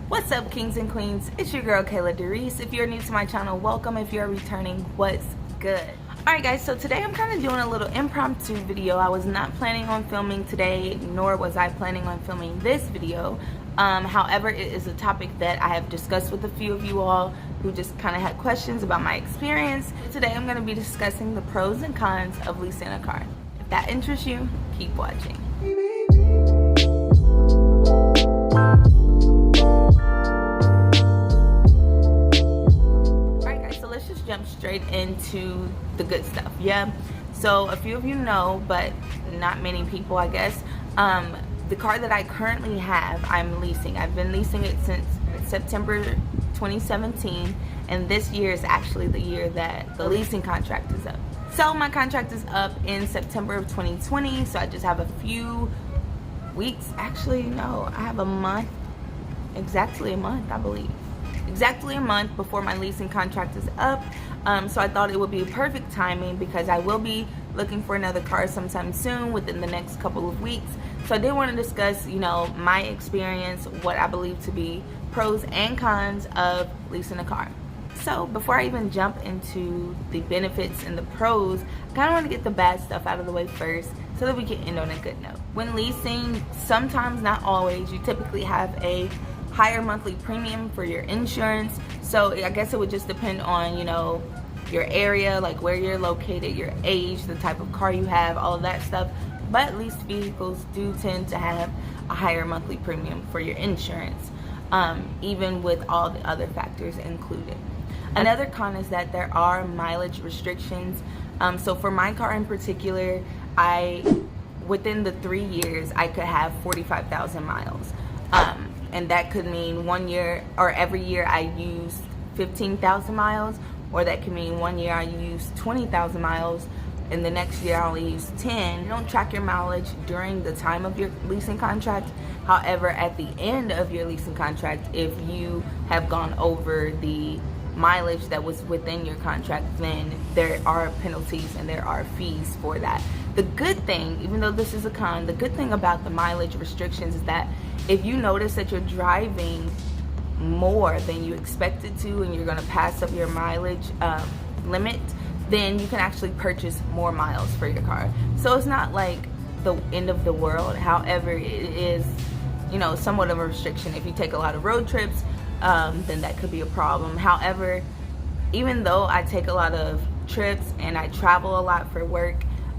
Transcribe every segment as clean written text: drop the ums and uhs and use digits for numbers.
What's up, kings and queens? It's your girl Kayla Darice. If you're new to my channel, welcome. If you're returning, what's good? Alright guys, so today I'm kind of doing a little impromptu video. I was not planning on filming today, nor was I planning on filming this video. However, it is a topic that I have discussed with a few of you all who just kind of had questions about my experience. Today I'm going to be discussing the pros and cons of leasing a car. If that interests you, keep watching. Jump straight into the good stuff. Yeah, so a few of you know, but not many people, I guess. The car that I currently have, I'm leasing. I've been leasing it since September 2017, and this year is actually the year that the leasing contract is up. So my contract is up in September of 2020, so I just have a few weeks. Actually, no, I have a month, exactly a month, I believe. Exactly a month before my leasing contract is up. So I thought it would be perfect timing because I will be looking for another car sometime soon, within the next couple of weeks. So I did want to discuss, you know, my experience, what I believe to be pros and cons of leasing a car. So before I even jump into the benefits and the pros, I kind of want to get the bad stuff out of the way first so that we can end on a good note. When leasing, sometimes, not always, you typically have a higher monthly premium for your insurance. So I guess it would just depend on, you know, your area, like where you're located, your age, the type of car you have, all of that stuff. But leased vehicles do tend to have a higher monthly premium for your insurance, even with all the other factors included. Another con is that there are mileage restrictions. So for my car in particular, within the 3 years, I could have 45,000 miles. And that could mean 1 year, or every year I use 15,000 miles, or that could mean 1 year I use 20,000 miles, and the next year I only use 10. You don't track your mileage during the time of your leasing contract. However, at the end of your leasing contract, if you have gone over the mileage that was within your contract, then there are penalties and there are fees for that. The good thing, even though this is a con, the good thing about the mileage restrictions is that if you notice that you're driving more than you expected to and you're going to pass up your mileage limit, then you can actually purchase more miles for your car. So it's not like the end of the world. However, it is, you know, somewhat of a restriction. If you take a lot of road trips, then that could be a problem. However, even though I take a lot of trips and I travel a lot for work,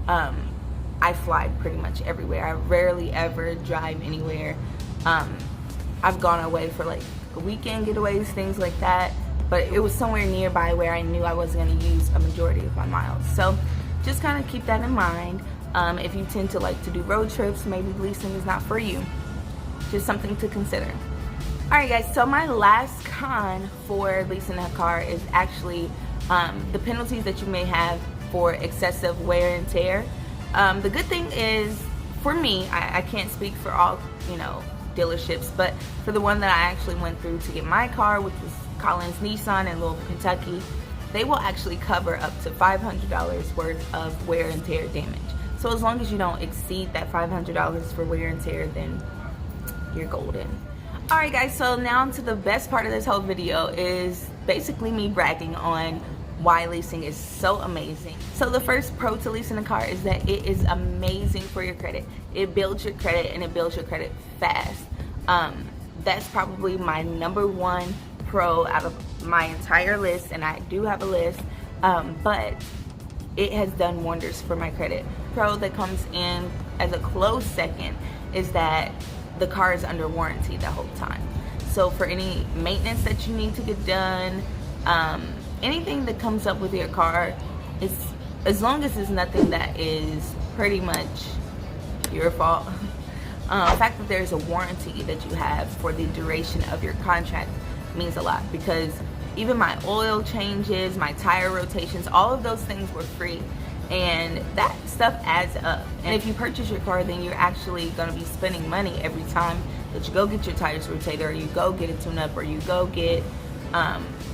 I fly pretty much everywhere. I rarely ever drive anywhere. I've gone away for like weekend getaways, things like that, but it was somewhere nearby where I knew I wasn't going to use a majority of my miles. So just kind of keep that in mind. If you tend to like to do road trips, maybe leasing is not for you. Just something to consider. Alright guys, so my last con for leasing a car is actually the penalties that you may have for excessive wear and tear. The good thing is, for me, I can't speak for all, you know, dealerships, but for the one that I actually went through to get my car, which was Collins Nissan in Louisville, Kentucky, they will actually cover up to $500 worth of wear and tear damage. So as long as you don't exceed that $500 for wear and tear, then you're golden. Alright guys, so now to the best part of this whole video is basically me bragging on why leasing is so amazing. So the first pro to leasing a car is that it is amazing for your credit. It builds your credit, and it builds your credit fast. That's probably my #1 pro out of my entire list, and I do have a list, but it has done wonders for my credit. Pro that comes in as a close second is that the car is under warranty the whole time. So for any maintenance that you need to get done, anything that comes up with your car, it's, as long as it's nothing that is pretty much your fault. The fact that there's a warranty that you have for the duration of your contract means a lot, because even my oil changes, my tire rotations, all of those things were free, and that stuff adds up. And if you purchase your car, then you're actually going to be spending money every time that you go get your tires rotated, or you go get a tune-up, or you go get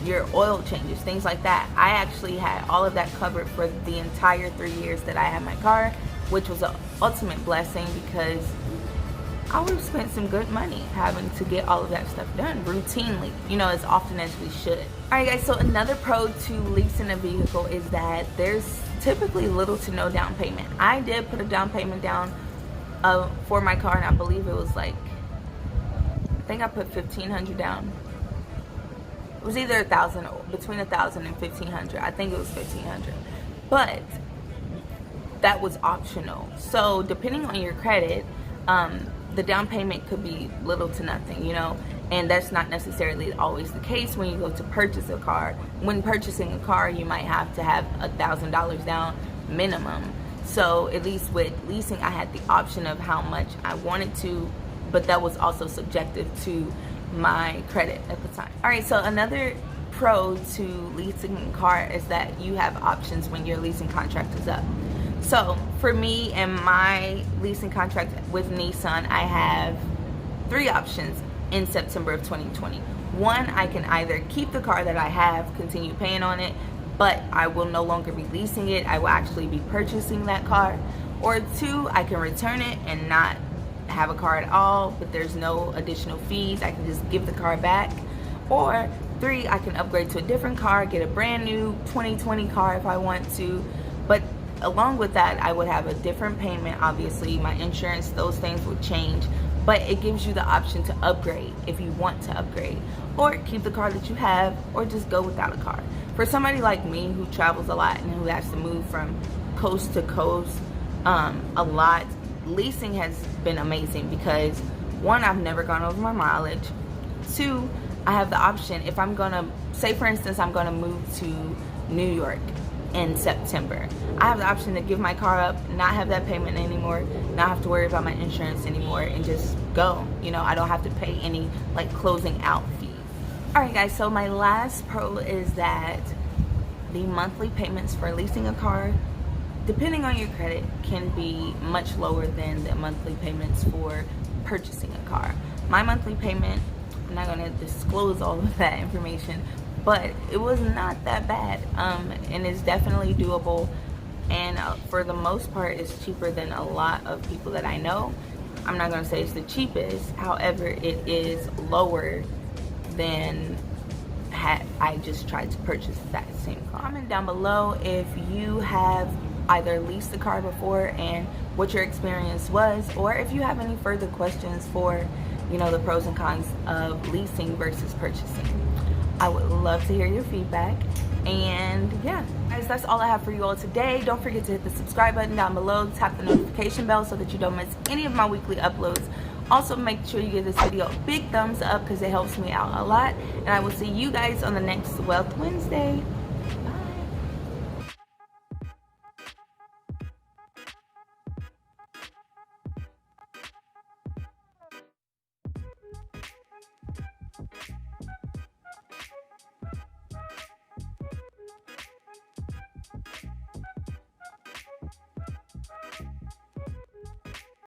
your oil changes, things like that. I actually had all of that covered for the entire 3 years that I had my car, which was an ultimate blessing, because I would have spent some good money having to get all of that stuff done routinely, you know, as often as we should. Alright guys, so another pro to leasing a vehicle is that there's typically little to no down payment. I did put a down payment down for my car, and I believe it was like, I think I put $1,500 down. It was either between $1,000 and $1,500. I think it was $1,500, but that was optional. So depending on your credit, the down payment could be little to nothing, you know, and that's not necessarily always the case when you go to purchase a car. When purchasing a car, you might have to have $1,000 down minimum. So at least with leasing, I had the option of how much I wanted to, but that was also subjective to my credit at the time. All right, so another pro to leasing a car is that you have options when your leasing contract is up. So for me and my leasing contract with Nissan, I have 3 options in September of 2020. One, I can either keep the car that I have, continue paying on it, but I will no longer be leasing it. I will actually be purchasing that car. Or 2, I can return it and not have a car at all, but there's no additional fees. I can just give the car back. Or 3, I can upgrade to a different car, get a brand new 2020 car if I want to. But along with that, I would have a different payment. Obviously, my insurance, those things would change. But it gives you the option to upgrade if you want to upgrade. Or keep the car that you have, or just go without a car. For somebody like me who travels a lot and who has to move from coast to coast a lot, leasing has been amazing because 1, I've never gone over my mileage. 2, I have the option, if I'm gonna, say for instance, I'm gonna move to New York in September, I have the option to give my car up, not have that payment anymore, not have to worry about my insurance anymore, and just go. You know, I don't have to pay any like closing out fees. Alright guys, so my last pro is that the monthly payments for leasing a car, depending on your credit, can be much lower than the monthly payments for purchasing a car. My monthly payment, I'm not going to disclose all of that information, but it was not that bad, and it's definitely doable, and for the most part it's cheaper than a lot of people that I know. I'm not going to say it's the cheapest, however it is lower than had I just tried to purchase that same car. Comment down below if you have either leased a car before and what your experience was, or if you have any further questions for, you know, the pros and cons of leasing versus purchasing. I would love to hear your feedback. And yeah, guys, that's all I have for you all today. Don't forget to hit the subscribe button down below, tap the notification bell so that you don't miss any of my weekly uploads. Also, make sure you give this video a big thumbs up because it helps me out a lot. And I will see you guys on the next Wealth Wednesday.